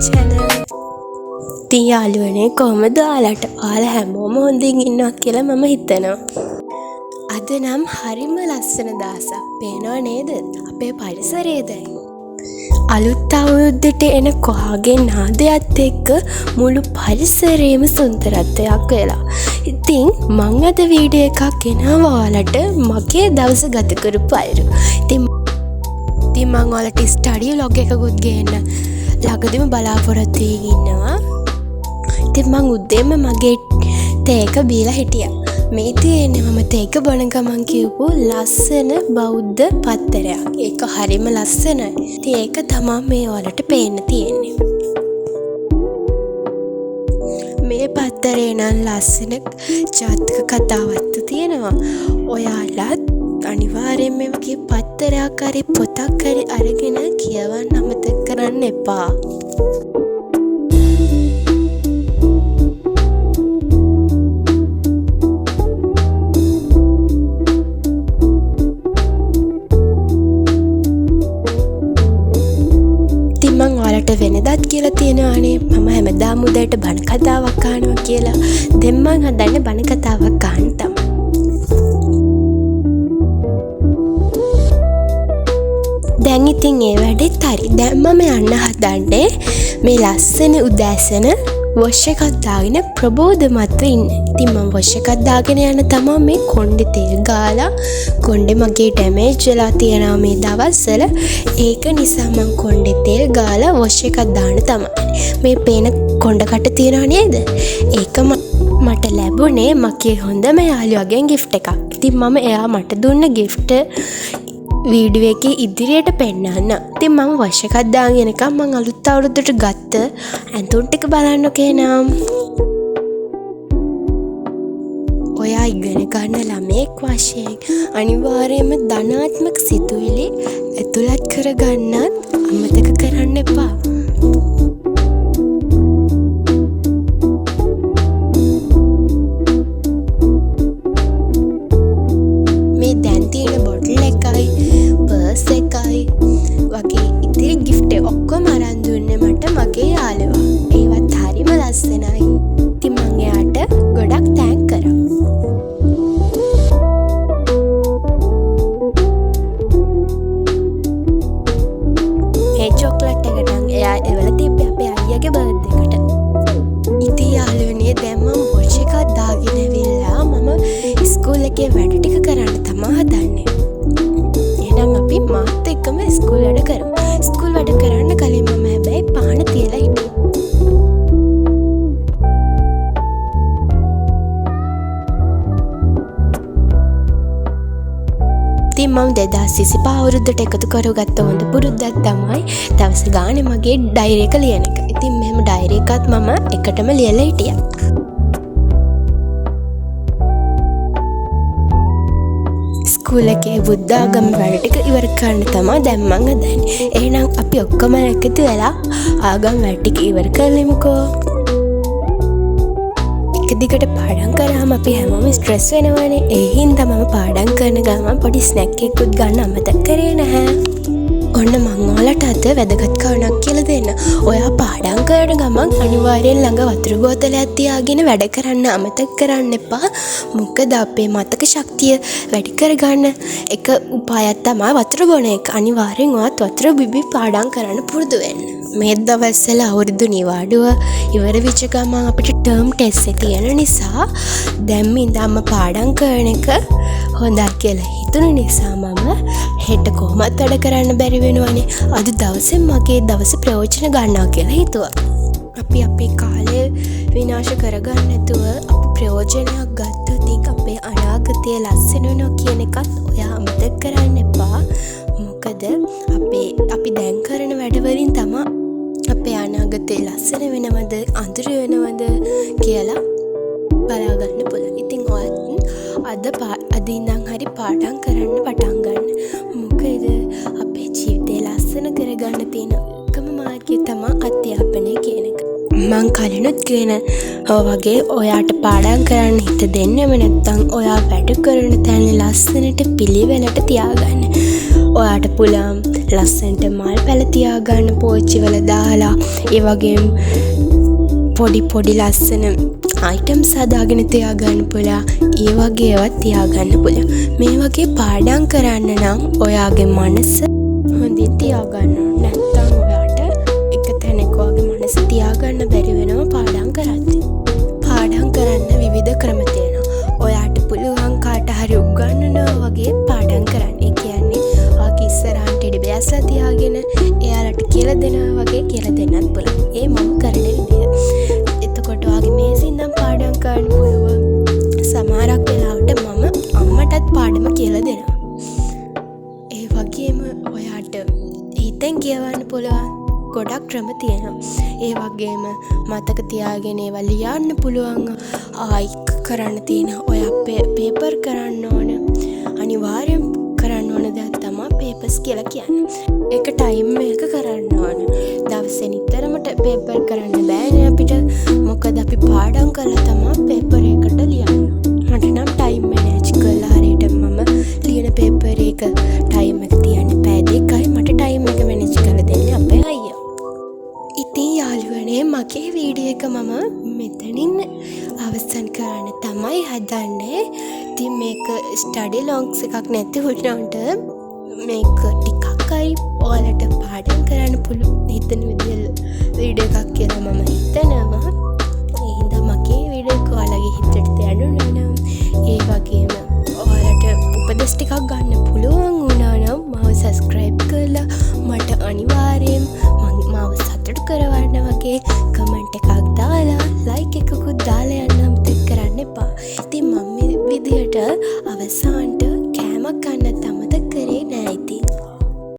channel. ඉතින් යාළුවනේ කොහමද ඔයාලට? ඔයාලා හැමෝම හොඳින් ඉන්නවා කියලා මම හිතනවා. අද නම් හරිම ලස්සන දවසක්. පේනව නේද? අපේ පරිසරය දැන්. අලුත් අවුරුද්දට එන කොහාගේ නාදයත් එක්ක මුළු පරිසරයේම සුන්දරත්වයක් වෙලා. ඉතින් මම අද වීඩියෝ එකක් ගෙනාවා ඔයාලට මගේ දවස ගත කරපු අයුරු. ඉතින් මම ඔයාලට ස්ටඩි ව්ලොග් එකකුත් ගේන්න ළඟදිම බලාපොරොත්තු වෙමින් ඉන්නවා. ඉතින් මම උදේම මගේ තේ එක බීලා හිටියා. මේ තියෙන්නේ මම තේ එක බොන ගමන් කියපු ලස්සන බෞද්ධ පත්තරයක්. ඒක හරිම ලස්සනයි. ඉතින් ඒක තමයි මේ ඔයාලට පේන්න තියෙන්නේ. මේ පත්තරේ නම් ලස්සන ජාතක කතාවක් තියෙනවා. ඔයාලත් අනිවාර්යෙන් මේ වගේ පත්තරයක් හරි පොතක් හරි අරගෙන කියවන්න අමතක කරන්න එපා. ඉතින් මම ඔයාලට වෙනදත් කියලා තියෙනවානේ මම හැමදාම උදේට බණ කතාවක් අහනවා කියලා. දැන් මම හදන්නේ බණ කතාවක් අහන්න තමයි. දැන් ඉතින් ඒ වැඩෙත් හරි. දැන් මම යන්න හදන්නේ මේ ලස්සන උදෑසන වොෂ් එකක් දාගෙන ප්‍රබෝධමත්ව ඉන්න. ඉතින් මම වොෂ් එකක් දාගෙන යන තමයි මේ කොණ්ඩේ තෙල් ගාලා කොණ්ඩේ මගේ ඩැමේජ් වෙලා තියෙනවා මේ දවස්වල. ඒක නිසා මම කොණ්ඩේ තෙල් ගාලා වොෂ් එකක් දාන්න තමයි. මේ පේන කොණ්ඩකට තියනවා නේද? ඒක මට ලැබුණේ මගේ හොඳම යාළුවගෙන් gift එකක්. ඉතින් මම එයා මට දුන්න gift වීඩියෝ එකේ ඉදිරියට පෙන්නන්න. ඉතින් මම වොෂ් එකක් දාගෙන එනකම් මම අලුත් අවුරුද්දට ගත්ත ඇඳුම් ටික බලන්න කේනම්. ඔයා ඉගෙන ගන්න ළමෙක් වශයෙන් අනිවාර්යයෙන්ම ධනාත්මක සිතුවිලි ඇතුළත් කරගන්නත් අමතක කරන්න එපා. මේ දැන් තියෙන බොටල් එකයි පර්ස් එකයි වගේ ඉතිරි gift ඔක්කොම අරන් දුන්නේ මට මගේ යාළුවා. ඒවත් හරිම ලස්සනයි. ඉතින් මම එයාට ගොඩක් තෑන්ක් කරා. මේ චොක්ලට් එක නම් එයා එවලා තිබ්බේ අපේ අයියාගේ බර්ත්ඩේ එකට. ඉතින් යාළුවනේ දැන් මම වොෂ් එකක් දාගෙන ඇවිල්ලා මම ස්කූල් එකේ වැඩ ටික කරන්න තමයි හදන්නේ. එහෙනම් අපි මාත් එක්කම ස්කූල් වැඩ කරමු. ස්කූල් වැඩ කරන්න කලින් මම හැබැයි පාන තියලා හිටියා. ඉතින් මම 2025 අවුරුද්දට එකතු කරගත්ත හොඳ පුරුද්දක් තමයි දවස් ගානේ මගේ ඩයරි එක ලියන එක. ඉතින් මෙහෙම ඩයරි එකත් මම එකටම ලියලා හිටියා. ස්කූල් එකේ බුද්ධ ආගම වැඩ ටික ඉවර කරන්න තමයි දැන් මම හදන්නේ. එහෙනම් අපි ඔක්කොම එකතු වෙලා ආගම් වැඩ ටික ඉවර කරලමුකෝ. එක දිගට පාඩම් කරාම අපි හැමෝම ස්ට්‍රෙස් වෙනවනේ. ඒ හින්දා මම පාඩම් කරන ගමන් පොඩි ස්නැක් එකකුත් ගන්න අමතක කරේ නැහැ. ඔන්න මං ඔයාලට අද වැදගත් කරුණක් කියලා දෙන්න. ඔයා පාඩම් කරන ගමන් අනිවාර්යෙන් ළඟ වතුර බෝතලයක් තියාගෙන වැඩ කරන්න අමතක කරන්න එපා. මොකද අපේ මතක ශක්තිය වැඩි කරගන්න එක උපායක් තමයි වතුර බොන එක. අනිවාර්යෙන් ඔයාත් වතුර බිබි පාඩම් කරන්න පුරුදු වෙන්න. මේ දවස්වල අවුරුදු නිවාඩුව ඉවර වෙච්ච ගමන් අපිට ටර්ම් ටෙස්ට් එක තියෙන නිසා දැන් ඉඳන්ම පාඩම් කරන එක හොඳයි කියලා හිතුන නිසා මම හෙට කොහොමත් වැඩ කරන්න බැරි වෙනවනේ. අද දවසේ මගේ දවස ප්‍රයෝජන ගන්නවා කියලා හිතුවා. අපි අපේ කාලය විනාශ කරගන්න නැතුව අපි ප්‍රයෝජනයක් ගත්තොත් අපේ අනාගතය ලස්සන වෙනවා කියන එකත් ඔයා අමතක කරන්න එපා. මොකද අපි දැන් කරන වැඩවලින් තමයි අපේ අනාගතේ ලස්සන වෙනවද අඳුර වෙනවද කියලා බලාගන්න පුළුවන්. ඉතින් ඔයත් අද ඉඳන් හරි පාඩම් කරන්න පටන් ගන්න. මොකද අපේ ජීවිතේ ලස්සන කරගන්න තියෙන එකම මාර්ගය තමයි අධ්‍යාපනය කියන එක. මං කලිනුත් කියන වගේ ඔයාට පාඩම් කරන්න හිත දෙන්නෙම නැත්නම් ඔයා වැඩ කරන තැන ලස්සනට පිළිවෙලට තියාගන්න. ඔයාට පුළුවන් ලස්සන්ට මල් පැලතියාගන්න පෝච්චිවල දාලා ඒ වගේම පොඩි ලස්සන අයිටම් සදාගෙන තියාගන්න පුළා ඒ වගේ ඒවත් තියාගන්න පුළා මේ වගේ පාඩම් කරන්න නම් ඔයාගේ මනස හොඳින් තියාගන්න නැත්තම් ඔයාට එක තැනක වගේ මනස තියාගන්න බැරි වෙනවා පාඩම් කරද්දී පාඩම් කරන්න විවිධ ක්‍රම තියෙනවා ඔයාට පුළුවන් කාට හරි උගන්වනවා වගේ පාඩම් කරන්න ඒ කියන්නේ ඔයාගේ ඉස්සරහට ටෙඩි බෑස්ලා තියාගෙන එයාලට කියලා දෙනවා වගේ කියලා දෙන්නත් පුළුවන් ඒ මම කරන විදිය එතකොට ඔයාගේ මේසින් නම් පාඩම් කරන්න පුළුවන් සමහරක් වෙලාවට මම අම්මටත් පාඩම කියලා දෙනවා ඒ වගේම ඔයාට හිතෙන් කියවන්න පුළුවන් ගොඩක් ක්‍රම තියෙනවා ඒ වගේම මතක තියාගෙන ඒවා ලියන්න පුළුවන් ආයි කරන්න තියෙන ඔයා පේපර් කරන්න ඕන අනිවාර්යෙන් කරන්න ඕන දෙයක් තමයි පේපර්ස් කියලා කියන්නේ ඒක ටයිම් එක කරන්න ඕන දවසේ නිතරම පේපර් කරන්න බෑනේ අපිට මොකද අපි පාඩම් කරලා තමයි පේපර් එකට ලියන්නේ මට නම් ටයිම් මැනේජ් කරලා හරියට මම ලියන පේපර් එක ටයිම් එක තියන්නේ පැය දෙකයි මට ටයිම් එක මැනේජ් කරලා දෙන්නේ අපේ අයියා ඉතින් යාළුවනේ මගේ වීඩියෝ එක මම මෙතනින් අවසන් කරන්න තමයි හදන්නේ ඉතින් මේක ස්ටඩි ලොග්ස් එකක් නැති වුණාට මේක ටිකක්යි ඔයාලට පාඩම් කරන්න පුළුවන් හිතන විදිහට වීඩියෝ එකක් කියලා මම හිතනවා ඒ හින්දා මගේ වීඩියෝ එක ඔයාලගේ හිතට දැනුණා නම් ඒ වගේම ඔයාලට උපදෙස් ටිකක් ගන්න